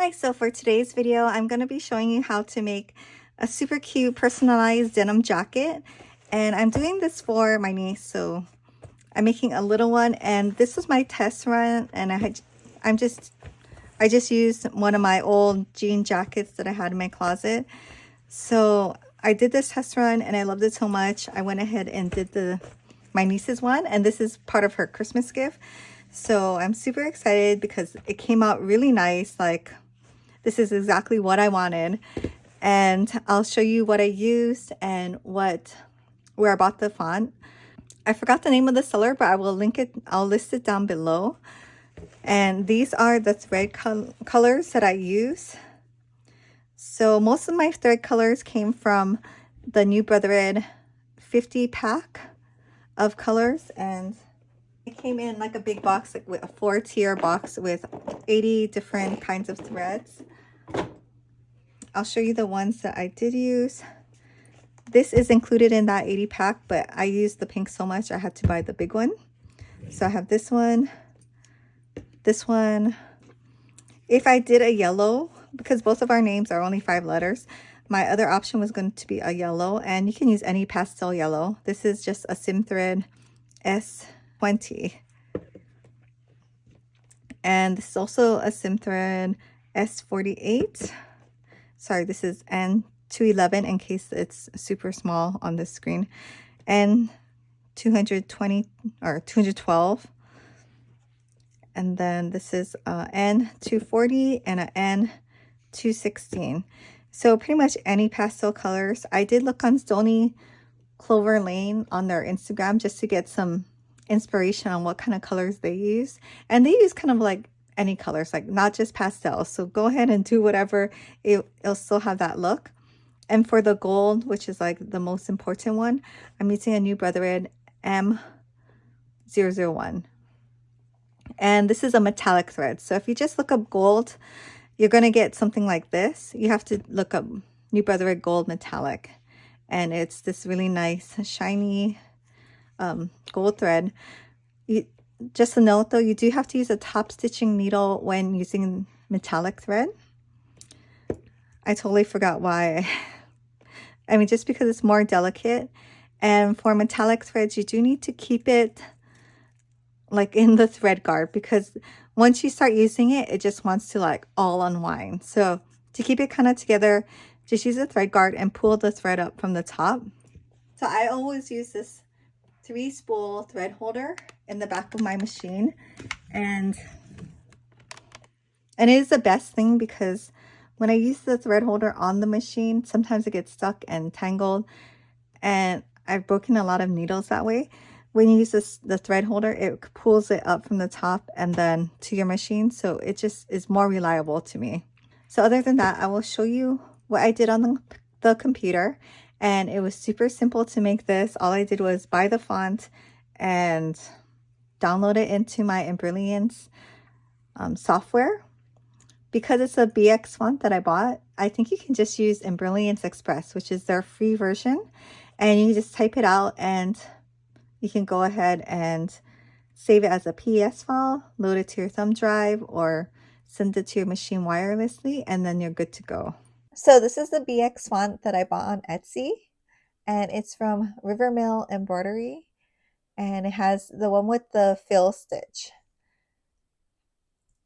Hi, so for today's video, I'm going to be showing you how to make a super cute personalized denim jacket. And I'm doing this for my niece, so I'm making a little one. And this was my test run, and I just used one of my old jean jackets that I had in my closet. So I did this test run, and I loved it so much. I went ahead and did my niece's one, and this is part of her Christmas gift. So I'm super excited because it came out really nice. Like, this is exactly what I wanted. And I'll show you what I used and where I bought the font. I forgot the name of the seller, but I will link it. I'll list it down below. And these are the thread colors that I use. So most of my thread colors came from the New Embroidery 50 pack of colors, and it came in like a big box, like with a 4-tier box with 80 different kinds of threads. I'll show you the ones that I did use. This is included in that 80 pack, but I used the pink so much I had to buy the big one. So I have this one, this one. If I did a yellow, because both of our names are only 5 letters, my other option was going to be a yellow, and you can use any pastel yellow. This is just a sim thread S20. And this is also a sim thread S48. Sorry, this is N211 in case it's super small on this screen. And 220 or 212. And then this is N240 and a N216. So pretty much any pastel colors. I did look on Stony Clover Lane on their Instagram just to get some inspiration on what kind of colors they use. And they use kind of like any colors, like not just pastels. So go ahead and do whatever. It'll still have that look. And for the gold, which is like the most important one, I'm using a New Embroidery M001. And this is a metallic thread. So if you just look up gold, you're going to get something like this. You have to look up New Embroidery Gold Metallic. And it's this really nice, shiny gold thread. Just a note though, you do have to use a top stitching needle when using metallic thread. I totally forgot why. I mean, just because it's more delicate. And for metallic threads, you do need to keep it like in the thread guard, because once you start using it, it just wants to like all unwind. So to keep it kind of together, just use a thread guard and pull the thread up from the top. So I always use this 3-spool thread holder in the back of my machine, and it is the best thing because when I use the thread holder on the machine, sometimes it gets stuck and tangled, and I've broken a lot of needles that way. When you use the thread holder, it pulls it up from the top and then to your machine, so it just is more reliable to me. So other than that, I will show you what I did on the computer, and it was super simple to make this. All I did was buy the font and download it into my Embroidery software. Because it's a BX font that I bought, I think you can just use Embroidery Express, which is their free version, and you just type it out and you can go ahead and save it as a PS file, load it to your thumb drive, or send it to your machine wirelessly, and then you're good to go. So this is the BX font that I bought on Etsy, and it's from Rivermill Embroidery, and it has the one with the fill stitch.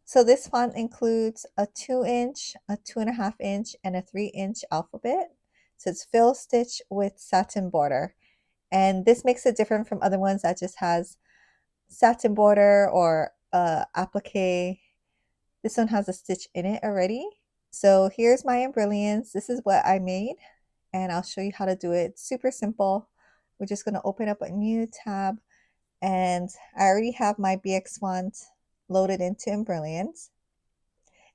So this font includes a 2-inch, a 2.5-inch, and a 3-inch alphabet. So it's fill stitch with satin border. And this makes it different from other ones that just has satin border or applique. This one has a stitch in it already. So here's my embrilliance. This is what I made, and I'll show you how to do it. It's super simple. We're just going to open up a new tab, and I already have my BX font loaded into Embrilliance.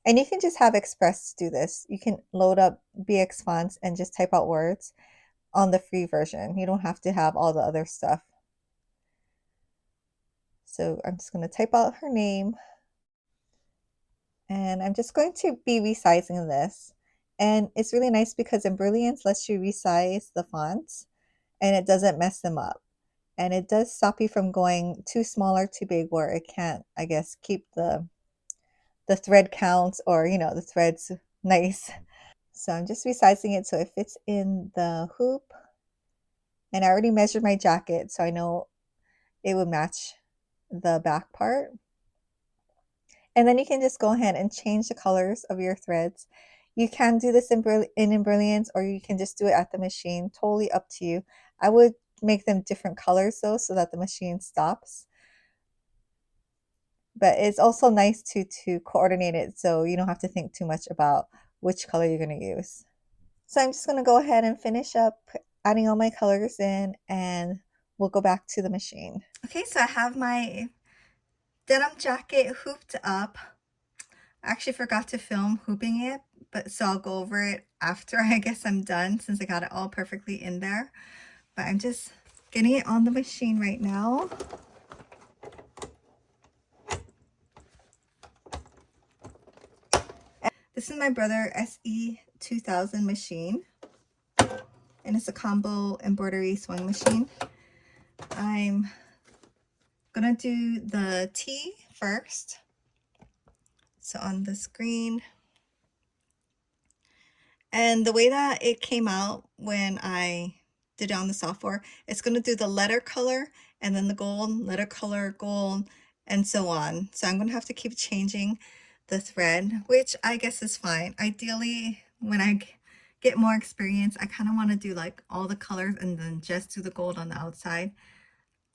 And you can just have Express do this. You can load up BX fonts and just type out words on the free version. You don't have to have all the other stuff. So I'm just going to type out her name. And I'm just going to be resizing this. And it's really nice because Embrilliance lets you resize the fonts and it doesn't mess them up. And it does stop you from going too small or too big where it can't, I guess, keep the the thread counts, or you know, the thread's nice. So I'm just resizing it so it fits in the hoop. And I already measured my jacket, so I know it would match the back part. And then you can just go ahead and change the colors of your threads. You can do this in Embrilliance, or you can just do it at the machine. Totally up to you. I would make them different colors though, so that the machine stops. But it's also nice to coordinate it so you don't have to think too much about which color you're going to use. So I'm just going to go ahead and finish up adding all my colors in, and we'll go back to the machine. Okay, so I have my denim jacket hooped up. I actually forgot to film hooping it, but so I'll go over it after I guess I'm done, since I got it all perfectly in there. But I'm just getting it on the machine right now. This is my brother SE 2000 machine, and it's a combo embroidery sewing machine. I'm gonna do the T first. So on the screen, and the way that it came out when I did it on the software, it's gonna do the letter color and then the gold, letter color, gold, and so on. So I'm gonna have to keep changing the thread, which I guess is fine. Ideally, when I get more experience, I kind of want to do like all the colors and then just do the gold on the outside.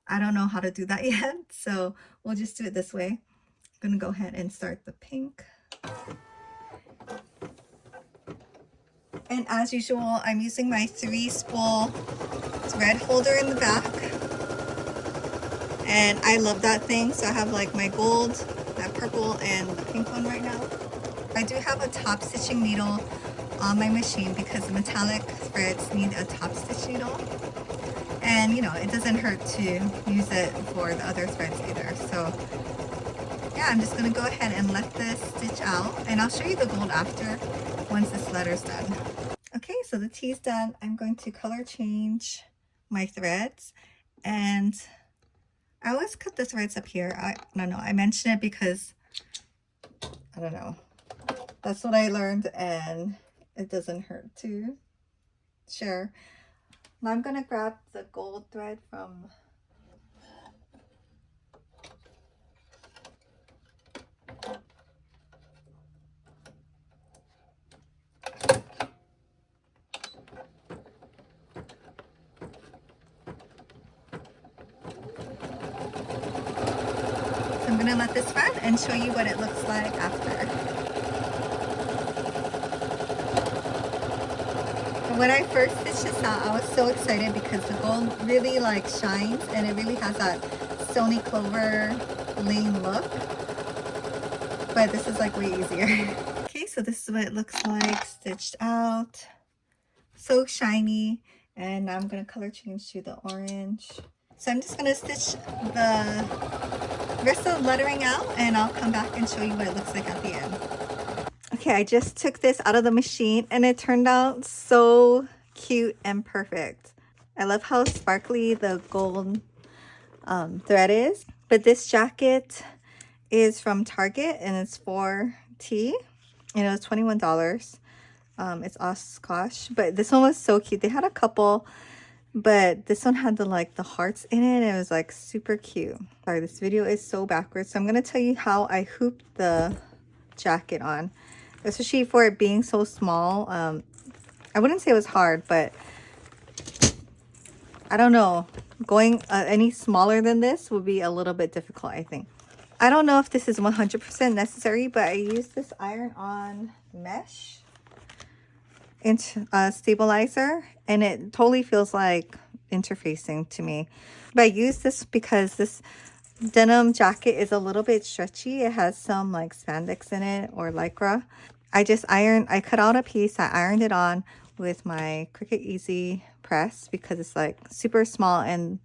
I don't know how to do that yet, so we'll just do it this way. I'm gonna go ahead and start the pink. And as usual, I'm using my 3-spool thread holder in the back. And I love that thing. So I have like my gold, that purple, and the pink one right now. I do have a top stitching needle on my machine because the metallic threads need a top stitch needle. And you know, it doesn't hurt to use it for the other threads either. So yeah, I'm just gonna go ahead and let this stitch out, and I'll show you the gold after, once this letter's done. Okay, so the T's done. I'm going to color change my threads, and I always cut the threads up here. I don't know, I mention it because I don't know, that's what I learned, and it doesn't hurt to share. Now I'm gonna grab the gold thread from I'm gonna let this run and show you what it looks like after. And when I first stitched this out, I was so excited because the gold really like shines, and it really has that Stony Clover Lane look. But this is like way easier. Okay, so this is what it looks like stitched out. So shiny. And now I'm gonna color change to the orange. So I'm just gonna stitch the rest of the lettering out, and I'll come back and show you what it looks like at the end. Okay, I just took this out of the machine, and it turned out so cute and perfect. I love how sparkly the gold thread is. But this jacket is from Target, and it's 4T, and it was $21. It's Oshkosh, but this one was so cute. They had a couple, but this one had the hearts in it, and it was like super cute. Sorry, this video is so backwards, so I'm gonna tell you how I hooped the jacket on, especially for it being so small. I wouldn't say it was hard, but I don't know, going any smaller than this would be a little bit difficult, I think. I don't know if this is 100% necessary, but I use this iron-on mesh stabilizer, and it totally feels like interfacing to me. But I use this because this denim jacket is a little bit stretchy. It has some like spandex in it, or lycra. I cut out a piece, I ironed it on with my Cricut Easy press because it's like super small and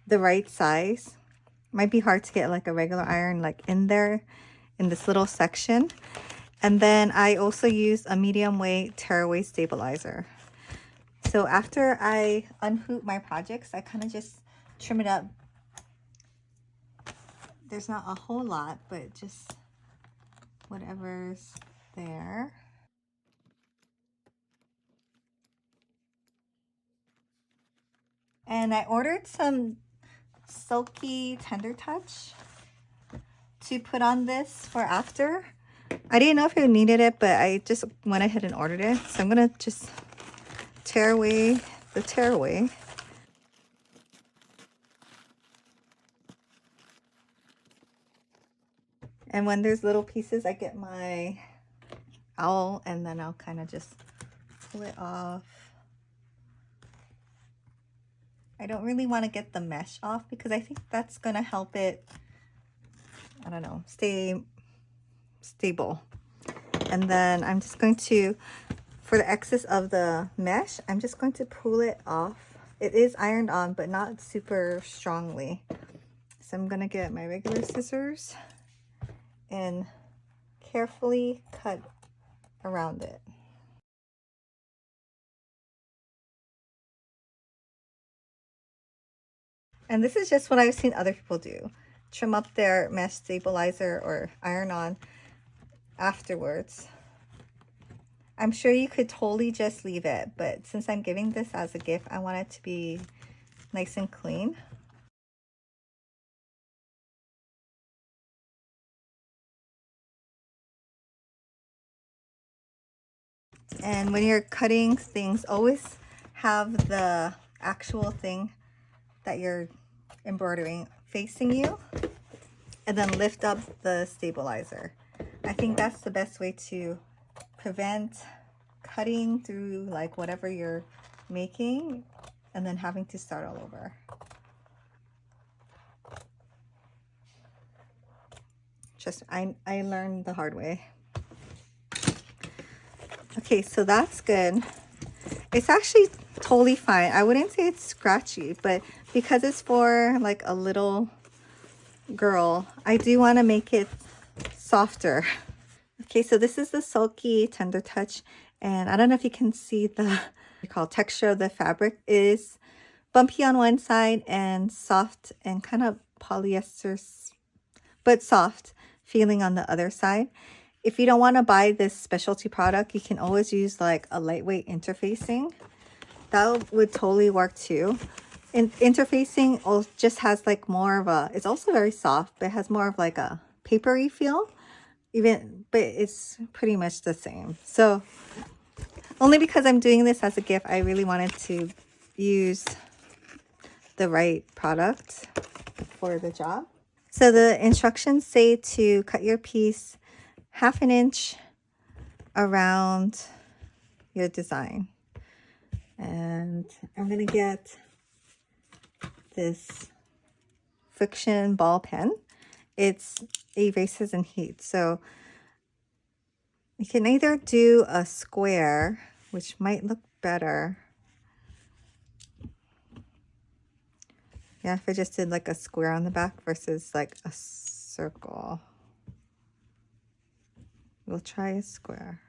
the right size. Might be hard to get like a regular iron like in there in this little section. And then I also used a medium weight tearaway stabilizer. So after I unhoop my projects, I kind of just trim it up. There's not a whole lot, but just whatever's there. And I ordered some silky tender touch to put on this for after. I didn't know if it needed it, but I just went ahead and ordered it. So I'm gonna just tear away the tearaway. And when there's little pieces, I get my owl and then I'll kind of just pull it off. I don't really want to get the mesh off because I think that's gonna help it, I don't know, stay stable. And then I'm just going to, for the excess of the mesh, I'm just going to pull it off. It is ironed on, but not super strongly. So I'm gonna get my regular scissors and carefully cut around it. And this is just what I've seen other people do. Trim up their mesh stabilizer or iron on afterwards. I'm sure you could totally just leave it, but since I'm giving this as a gift, I want it to be nice and clean. And when you're cutting things, always have the actual thing that you're embroidering facing you and then lift up the stabilizer. I think that's the best way to prevent cutting through like whatever you're making and then having to start all over. Just I learned the hard way. Okay, so that's good. It's actually totally fine. I wouldn't say it's scratchy, but because it's for like a little girl, I do want to make it softer. Okay, so this is the Sulky Tender Touch, and I don't know if you can see the texture of the fabric. It is bumpy on one side and soft and kind of polyester, but soft feeling on the other side. If you don't want to buy this specialty product, you can always use like a lightweight interfacing. That would totally work too. And interfacing just has like more of a, it's also very soft, but it has more of like a papery feel. But it's pretty much the same. So only because I'm doing this as a gift, I really wanted to use the right product for the job. So the instructions say to cut your piece 1/2 inch around your design. And I'm gonna get this friction ball pen. It's erases and heat. So you can either do a square, which might look better. Yeah, if I just did like a square on the back versus like a circle. We'll try a square.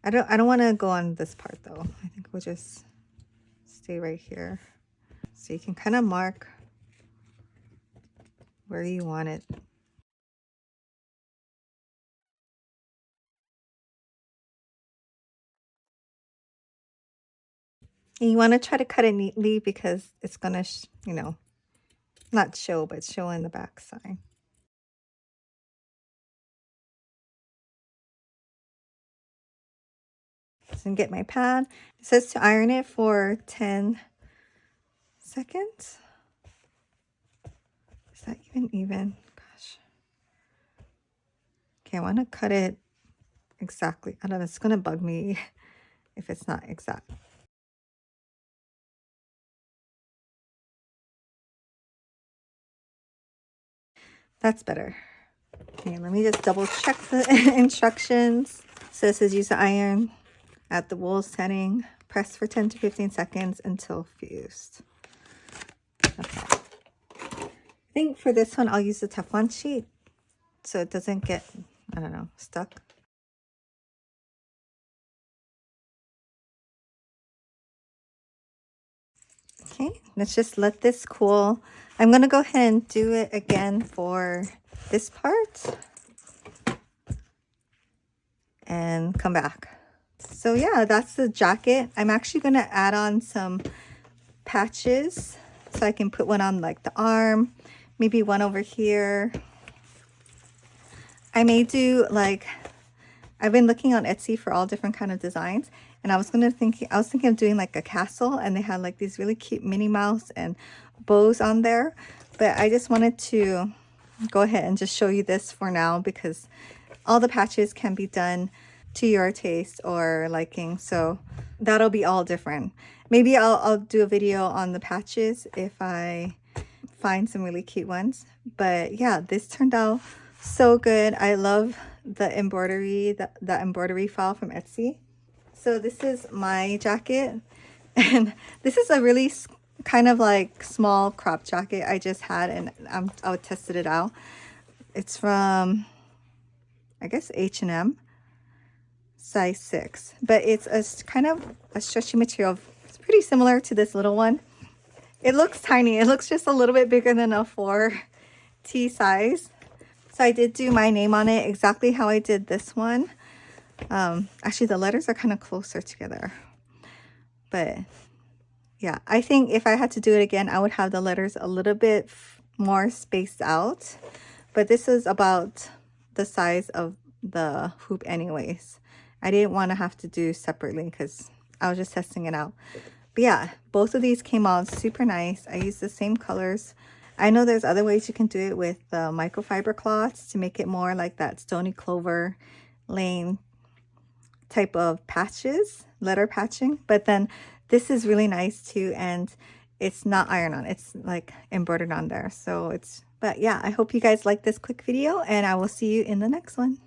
I don't want to go on this part though. I think we'll just stay right here. So you can kind of mark where you want it. And you want to try to cut it neatly because it's going to, you know, not show, but show in the back side. So get my pad. It says to iron it for 10 seconds. Is that even? Gosh. Okay, I want to cut it exactly. I don't know, it's going to bug me if it's not exact. That's better. Okay, let me just double check the instructions. So it says use the iron at the wool setting. Press for 10 to 15 seconds until fused. Okay. I think for this one, I'll use the Teflon sheet so it doesn't get, I don't know, stuck. Okay, let's just let this cool. I'm going to go ahead and do it again for this part. and come back. So yeah, that's the jacket. I'm actually going to add on some patches so I can put one on like the arm, maybe one over here. I may do like, I've been looking on Etsy for all different kind of designs, and I was thinking of doing like a castle, and they had like these really cute Minnie Mouse and bows on there, but I just wanted to go ahead and just show you this for now because all the patches can be done to your taste or liking, so that'll be all different. Maybe I'll do a video on the patches if I find some really cute ones. But yeah, this turned out so good. I love the embroidery, the embroidery file from Etsy. So this is my jacket, and this is a really kind of like small crop jacket I just had, and I tested it out. It's from, I guess, H&M, size 6, but it's a kind of a stretchy material. It's pretty similar to this little one. It looks tiny. It looks just a little bit bigger than a 4T size. So I did do my name on it exactly how I did this one. Actually, the letters are kind of closer together, but yeah, I think if I had to do it again, I would have the letters a little bit more spaced out, but this is about the size of the hoop anyways. I didn't want to have to do separately because I was just testing it out. But yeah, both of these came out super nice. I used the same colors. I know there's other ways you can do it with microfiber cloths to make it more like that Stony Clover Lane type of patches, letter patching. But then this is really nice too, and it's not iron on. It's like embroidered on there. So it's, but yeah, I hope you guys like this quick video, and I will see you in the next one.